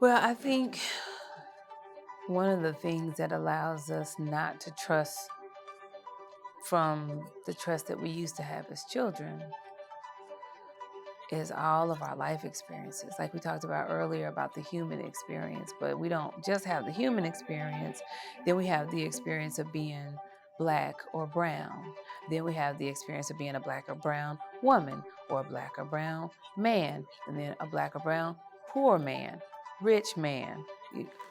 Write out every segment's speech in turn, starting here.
Well, I think one of the things that allows us not to trust from the trust that we used to have as children is all of our life experiences. Like we talked about earlier about the human experience, but we don't just have the human experience, then we have the experience of being Black or brown. Then we have the experience of being a Black or brown woman or a Black or brown man, and then a Black or brown poor man, rich man.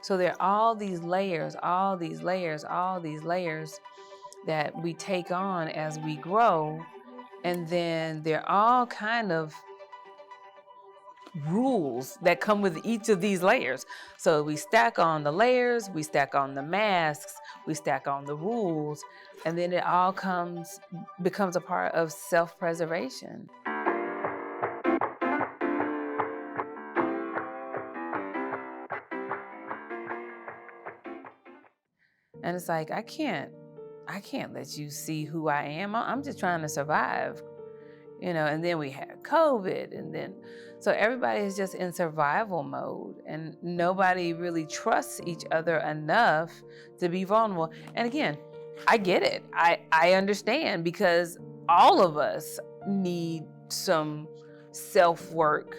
So there are all these layers, all these layers, all these layers that we take on as we grow. And then there are all kind of rules that come with each of these layers. So we stack on the layers, we stack on the masks, we stack on the rules, and then it all becomes a part of self-preservation. And it's like, I can't let you see who I am. I'm just trying to survive. And then we had COVID, and then, so everybody is just in survival mode, and nobody really trusts each other enough to be vulnerable. And again, I get it. I understand, because all of us need some self-work.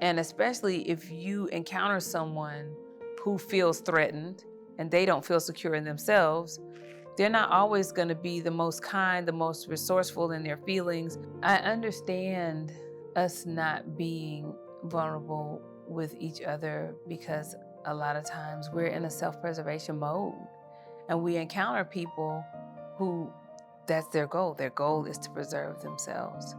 And especially if you encounter someone who feels threatened and they don't feel secure in themselves, they're not always going to be the most kind, the most resourceful in their feelings. I understand us not being vulnerable with each other because a lot of times we're in a self-preservation mode, and we encounter people who that's their goal. Their goal is to preserve themselves.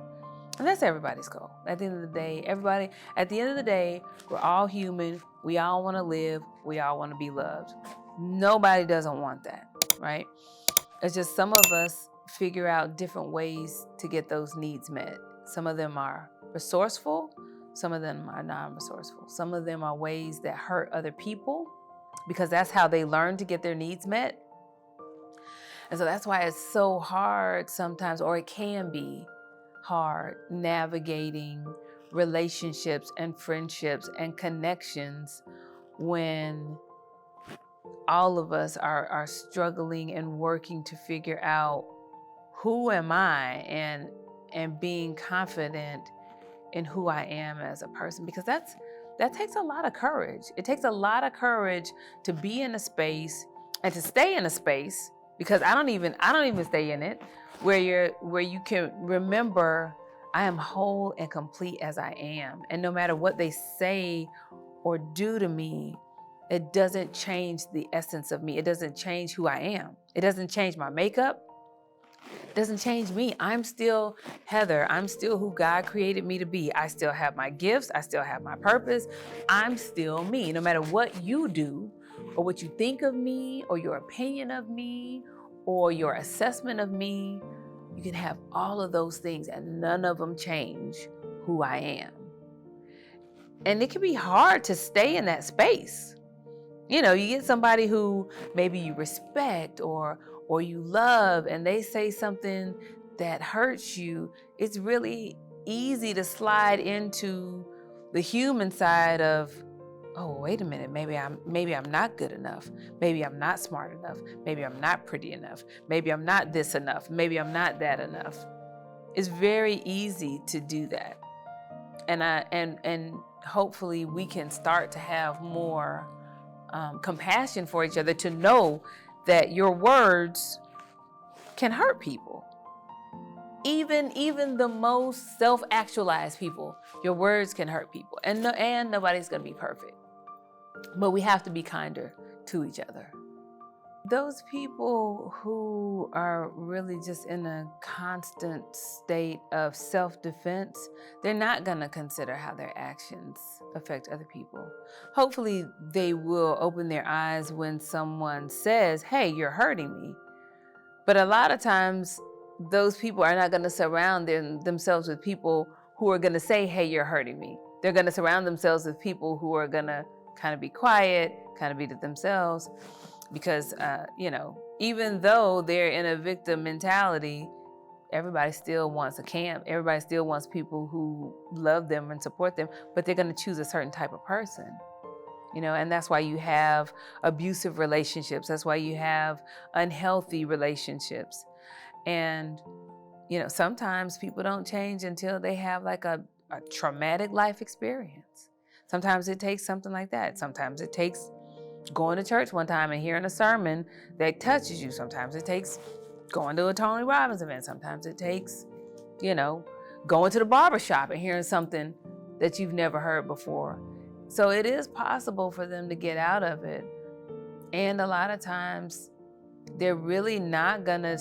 And that's everybody's goal. At the end of the day, we're all human. We all want to live. We all want to be loved. Nobody doesn't want that, right? It's just some of us figure out different ways to get those needs met. Some of them are resourceful. Some of them are non-resourceful. Some of them are ways that hurt other people because that's how they learn to get their needs met. And so that's why it's so hard sometimes, or it can be hard, navigating relationships and friendships and connections when all of us are struggling and working to figure out who am I, and being confident in who I am as a person, because that takes a lot of courage. It takes a lot of courage to be in a space and to stay in a space, because I don't even stay in it, where you can remember I am whole and complete as I am, and no matter what they say or do to me, it doesn't change the essence of me. It doesn't change who I am. It doesn't change my makeup. It doesn't change me. I'm still Heather. I'm still who God created me to be. I still have my gifts. I still have my purpose. I'm still me. No matter what you do, or what you think of me, or your opinion of me, or your assessment of me, you can have all of those things and none of them change who I am. And it can be hard to stay in that space. You get somebody who maybe you respect or you love, and they say something that hurts you. It's really easy to slide into the human side of, oh, wait a minute, maybe I'm not good enough. Maybe I'm not smart enough. Maybe I'm not pretty enough. Maybe I'm not this enough. Maybe I'm not that enough. It's very easy to do that. And hopefully we can start to have more compassion for each other, to know that your words can hurt people. Even the most self-actualized people, your words can hurt people. And nobody's going to be perfect. But we have to be kinder to each other. Those people who are really just in a constant state of self-defense, they're not going to consider how their actions affect other people. Hopefully, they will open their eyes when someone says, hey, you're hurting me. But a lot of times, those people are not going to surround themselves with people who are going to say, hey, you're hurting me. They're going to surround themselves with people who are going to kind of be quiet, kind of be to themselves. Because, even though they're in a victim mentality, everybody still wants a camp. Everybody still wants people who love them and support them, but they're going to choose a certain type of person. And that's why you have abusive relationships. That's why you have unhealthy relationships. And, sometimes people don't change until they have like a traumatic life experience. Sometimes it takes something like that. Sometimes it takes going to church one time and hearing a sermon that touches you. Sometimes it takes going to a Tony Robbins event. Sometimes it takes, going to the barbershop and hearing something that you've never heard before. So it is possible for them to get out of it. And a lot of times they're really not gonna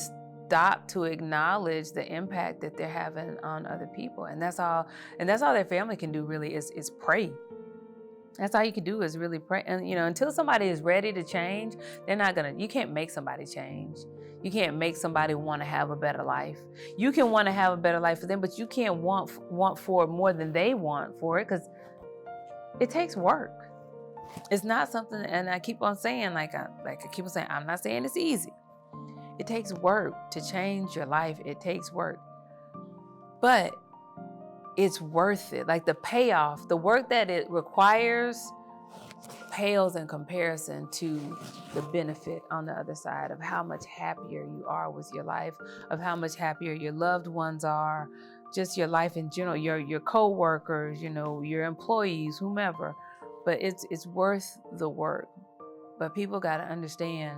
stop to acknowledge the impact that they're having on other people. And that's all their family can do really is pray. That's all you can do is really pray. And until somebody is ready to change, you can't make somebody change. You can't make somebody want to have a better life. You can want to have a better life for them, but you can't want for it more than they want for it, because it takes work. It's not something, and I keep on saying, I'm not saying it's easy. It takes work to change your life. It takes work. But it's worth it. Like the payoff, the work that it requires pales in comparison to the benefit on the other side of how much happier you are with your life, of how much happier your loved ones are, just your life in general, your co-workers, your employees, whomever. But it's worth the work. But people got to understand,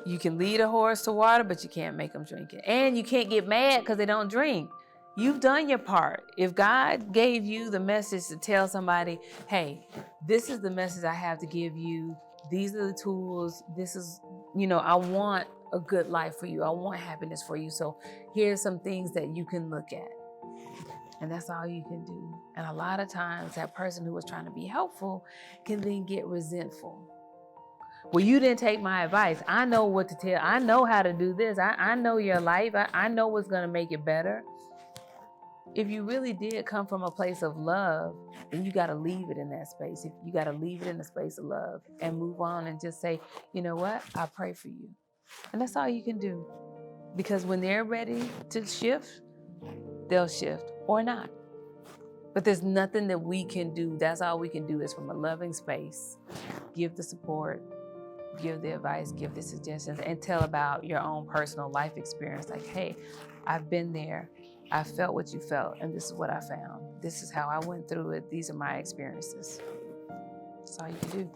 you can lead a horse to water, but you can't make them drink it. And you can't get mad because they don't drink. You've done your part. If God gave you the message to tell somebody, hey, this is the message I have to give you. These are the tools. This is, I want a good life for you. I want happiness for you. So here's some things that you can look at. And that's all you can do. And a lot of times that person who was trying to be helpful can then get resentful. Well, you didn't take my advice. I know what to tell. I know how to do this. I know your life. I know what's going to make it better. If you really did come from a place of love, then you got to leave it in that space. If you got to leave it in the space of love and move on and just say, you know what? I pray for you. And that's all you can do. Because when they're ready to shift, they'll shift or not. But there's nothing that we can do. That's all we can do is from a loving space, give the support, give the advice, give the suggestions, and tell about your own personal life experience. Like, hey, I've been there. I felt what you felt, and this is what I found. This is how I went through it. These are my experiences. That's all you can do.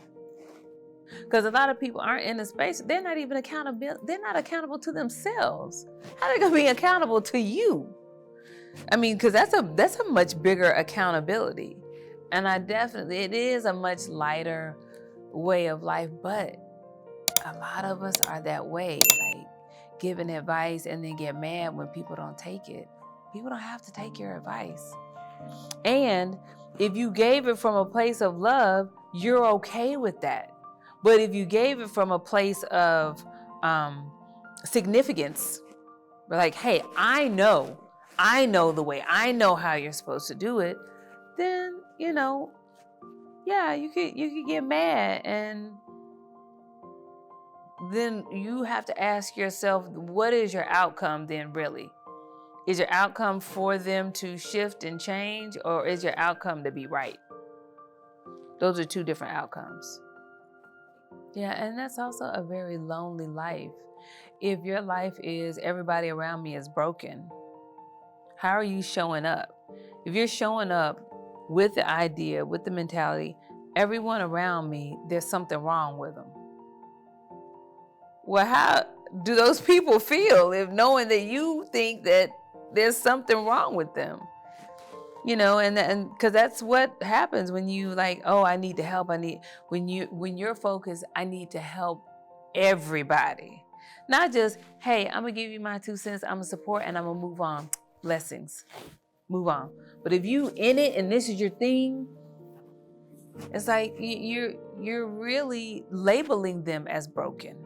Because a lot of people aren't in a space, they're not even accountable. They're not accountable to themselves. How are they going to be accountable to you? I mean, because that's a much bigger accountability. And it is a much lighter way of life, but a lot of us are that way, like giving advice and then get mad when people don't take it. People don't have to take your advice. And if you gave it from a place of love, you're okay with that. But if you gave it from a place of significance, like, hey, I know the way, I know how you're supposed to do it, then, yeah, you could get mad. And then you have to ask yourself, what is your outcome then really? Is your outcome for them to shift and change, or is your outcome to be right? Those are two different outcomes. Yeah, and that's also a very lonely life. If your life is everybody around me is broken, how are you showing up? If you're showing up with the idea, with the mentality, everyone around me, there's something wrong with them. Well, how do those people feel if knowing that you think that there's something wrong with them? And because that's what happens when you like, oh, I need to help. When you're focused, I need to help everybody. Not just, hey, I'm gonna give you my 2 cents, I'm gonna support, and I'm gonna move on. Blessings. Move on. But if you in it and this is your thing, it's like you're really labeling them as broken.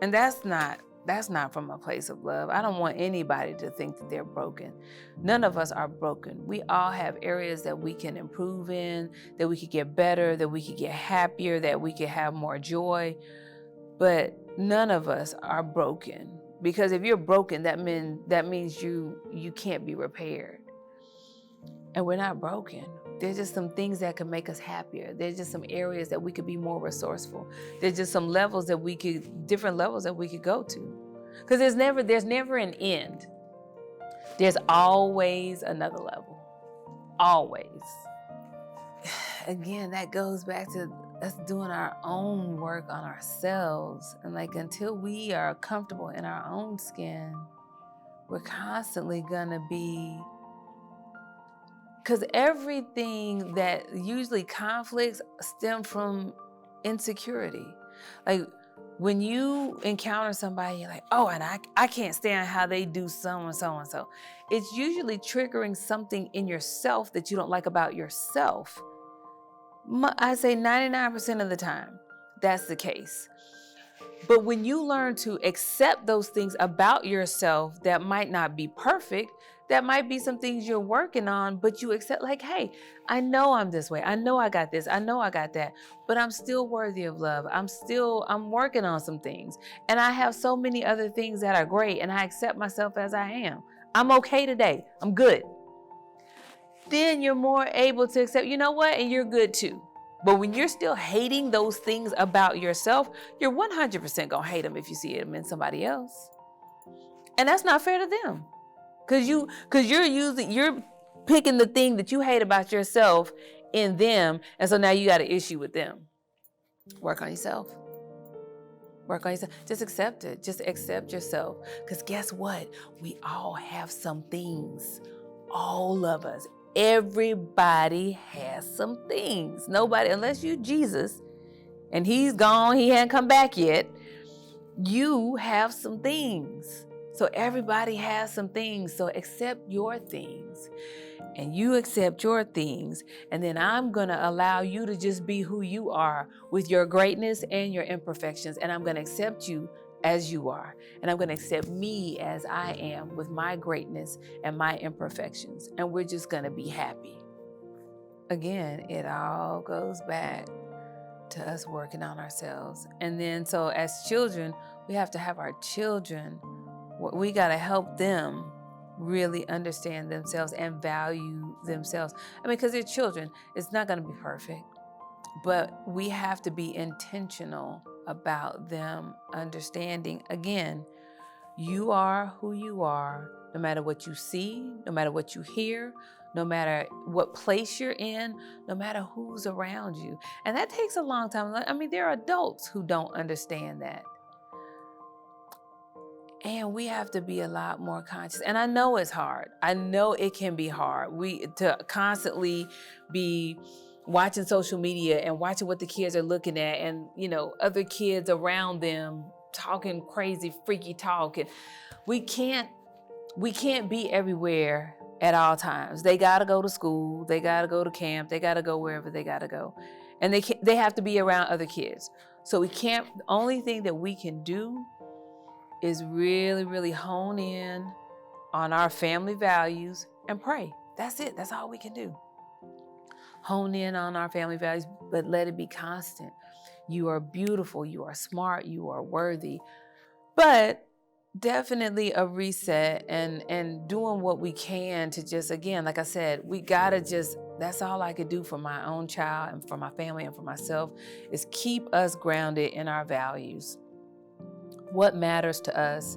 And that's not from a place of love. I don't want anybody to think that they're broken. None of us are broken. We all have areas that we can improve in, that we could get better, that we could get happier, that we could have more joy. But none of us are broken. Because if you're broken, that means you can't be repaired. And we're not broken. There's just some things that could make us happier. There's just some areas that we could be more resourceful. There's just some levels that different levels that we could go to. Because there's never an end. There's always another level. Always. Again, that goes back to us doing our own work on ourselves. And like, until we are comfortable in our own skin, we're constantly gonna be, because everything that usually conflicts stem from insecurity. Like, when you encounter somebody, you're like, oh, and I can't stand how they do so and so and so. It's usually triggering something in yourself that you don't like about yourself. I say 99% of the time, that's the case. But when you learn to accept those things about yourself that might not be perfect, that might be some things you're working on, but you accept, like, hey, I know I'm this way. I know I got this. I know I got that, but I'm still worthy of love. I'm working on some things. And I have so many other things that are great, and I accept myself as I am. I'm okay today. I'm good. Then you're more able to accept, you know what? And you're good too. But when you're still hating those things about yourself, you're 100% gonna hate them if you see them in somebody else. And that's not fair to them. Because you're picking the thing that you hate about yourself in them, and so now you got an issue with them. Work on yourself. Work on yourself. Just accept it. Just accept yourself. Because guess what? We all have some things. All of us. Everybody has some things. Nobody, unless you Jesus, and he's gone, he hadn't come back yet, you have some things. So everybody has some things. So accept your things. And you accept your things. And then I'm going to allow you to just be who you are with your greatness and your imperfections. And I'm going to accept you as you are. And I'm going to accept me as I am with my greatness and my imperfections. And we're just going to be happy. Again, it all goes back to us working on ourselves. And then, so as children, we have to have our children, we got to help them really understand themselves and value themselves. I mean, because they're children, it's not going to be perfect, but we have to be intentional about them understanding. Again, you are who you are, no matter what you see, no matter what you hear, no matter what place you're in, no matter who's around you. And that takes a long time. I mean, there are adults who don't understand that. And we have to be a lot more conscious. And I know it's hard. I know it can be hard. To constantly be watching social media and watching what the kids are looking at, and, you know, other kids around them talking crazy, freaky talk. And we can't be everywhere at all times. They got to go to school. They got to go to camp. They got to go wherever they got to go. And they have to be around other kids. So the only thing that we can do is really, really hone in on our family values and pray. That's it. That's all we can do. Hone in on our family values, but let it be constant. You are beautiful. You are smart. You are worthy. But definitely a reset and doing what we can to just, again, like I said, we gotta just, that's all I could do for my own child and for my family and for myself, is keep us grounded in our values. What matters to us: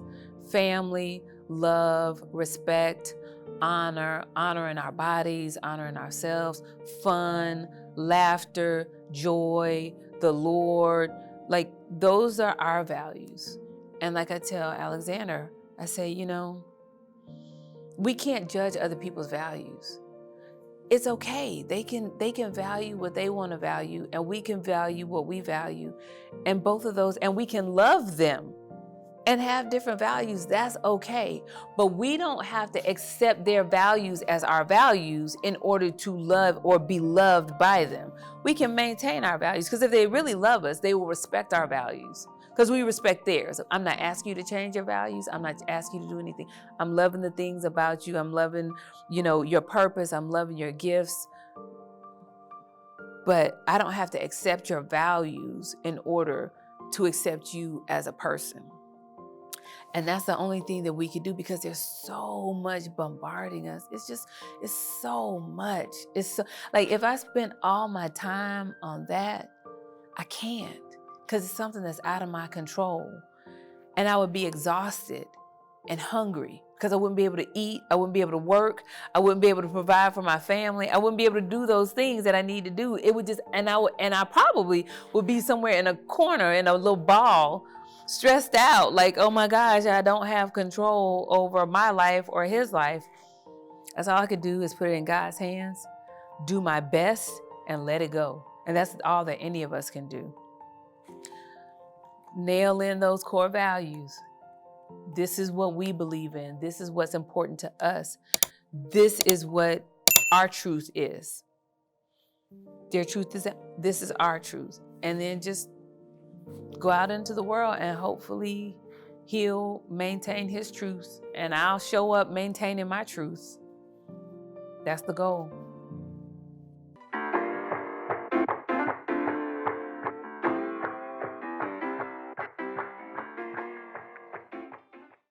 family, love, respect, honoring our bodies, honoring ourselves, fun, laughter, joy, the Lord. Like, those are our values. And like I tell Alexander, I say, you know, we can't judge other people's values. It's okay. They can value what they want to value, and we can value what we value. And both of those, and we can love them and have different values. That's okay. But we don't have to accept their values as our values in order to love or be loved by them. We can maintain our values, because if they really love us, they will respect our values, because we respect theirs. I'm not asking you to change your values. I'm not asking you to do anything. I'm loving the things about you. I'm loving, you know, your purpose. I'm loving your gifts. But I don't have to accept your values in order to accept you as a person. And that's the only thing that we can do, because there's so much bombarding us. It's so much. It's so, like, if I spend all my time on that, I can't, because it's something that's out of my control. And I would be exhausted and hungry, because I wouldn't be able to eat. I wouldn't be able to work. I wouldn't be able to provide for my family. I wouldn't be able to do those things that I need to do. It would just, and I probably would be somewhere in a corner in a little ball, stressed out, like, oh my gosh, I don't have control over my life or his life. That's all I could do, is put it in God's hands, do my best, and let it go. And that's all that any of us can do. Nail in those core values. This is what we believe in. This is what's important to us. This is what our truth is. Their truth is, this is our truth. And then just go out into the world, and hopefully he'll maintain his truth, and I'll show up maintaining my truth. That's the goal.